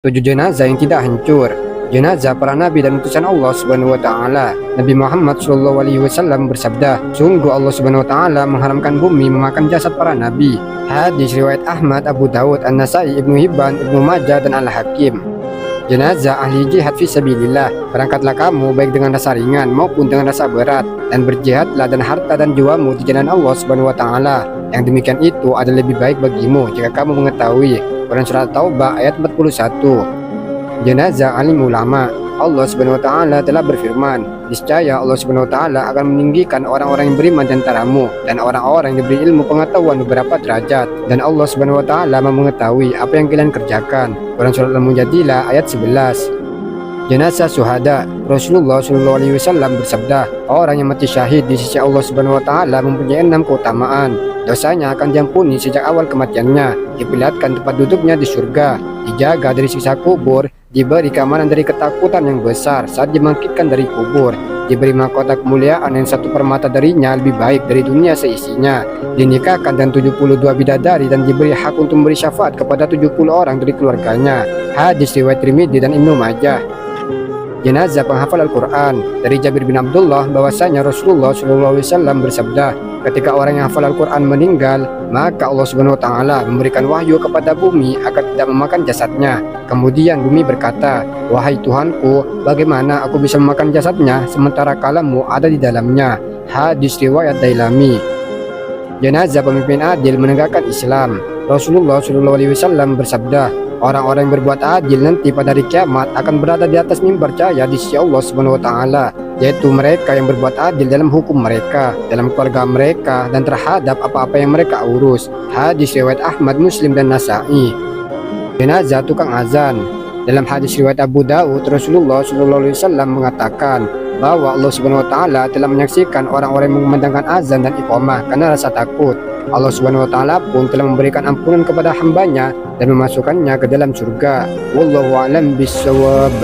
7 jenazah yang tidak hancur. Jenazah para nabi dan utusan Allah Subhanahu wa taala. Nabi Muhammad sallallahu alaihi wasallam bersabda, "Sungguh Allah Subhanahu wa taala mengharamkan bumi memakan jasad para nabi." Hadis riwayat Ahmad, Abu Dawud, An-Nasai, Ibnu Hibban, Ibnu Majah dan Al-Hakim. Jenazah ahli jihad fisabilillah. Berangkatlah kamu baik dengan rasa ringan maupun dengan rasa berat, dan berjihadlah dan harta dan jiwamu di jalan Allah Subhanahu wa taala. Yang demikian itu adalah lebih baik bagimu jika kamu mengetahui. Quran Surat Taubah ayat 41. Jenazah alim ulama. Allah Subhanahu wa taala telah berfirman, niscaya Allah Subhanahu wa taala akan meninggikan orang-orang yang beriman di antaramu dan orang-orang yang diberi ilmu pengetahuan beberapa derajat, dan Allah Subhanahu wa taala mengetahui apa yang kalian kerjakan. Quran Surat Al-Mujadilah ayat 11. Jenazah syuhada. Rasulullah Shallallahu alaihi wasallam bersabda, orang yang mati syahid di sisi Allah Subhanahu wa taala mempunyai 6 keutamaan. Dosanya akan diampuni sejak awal kematiannya, diperlihatkan tempat duduknya di surga, dijaga dari siksa kubur, diberi keamanan dari ketakutan yang besar saat dibangkitkan dari kubur, diberi mahkota kemuliaan yang satu permata darinya lebih baik dari dunia seisinya, dinikahkan dan 72 bidadari, dan diberi hak untuk memberi syafaat kepada 70 orang dari keluarganya. Hadis riwayat Tirmidzi dan Ibnu Majah. Jenazah penghafal Al-Quran. Dari Jabir bin Abdullah bahwasanya Rasulullah SAW bersabda, ketika orang yang hafal Al-Quran meninggal, maka Allah Subhanahu wa taala memberikan wahyu kepada bumi agar tidak memakan jasadnya. Kemudian bumi berkata, wahai Tuhanku, bagaimana aku bisa memakan jasadnya sementara kalammu ada di dalamnya. Hadis riwayat Dailami. Jenazah pemimpin adil menegakkan Islam. Rasulullah SAW bersabda, orang-orang yang berbuat adil nanti pada hari kiamat akan berada di atas mimbar cahaya di sisi Allah Subhanahu wa taala, yaitu mereka yang berbuat adil dalam hukum mereka, dalam keluarga mereka, dan terhadap apa-apa yang mereka urus. Hadis riwayat Ahmad, Muslim dan Nasai. Jenazah tukang azan. Dalam hadis riwayat Abu Dawud, Rasulullah SAW mengatakan bahwa Allah Subhanahu wa taala telah menyaksikan orang-orang yang mengumandangkan azan dan iqamah karena rasa takut. Allah Subhanahu wa taala pun telah memberikan ampunan kepada hambanya dan memasukkannya ke dalam surga. Wallahu a'lam bishawab.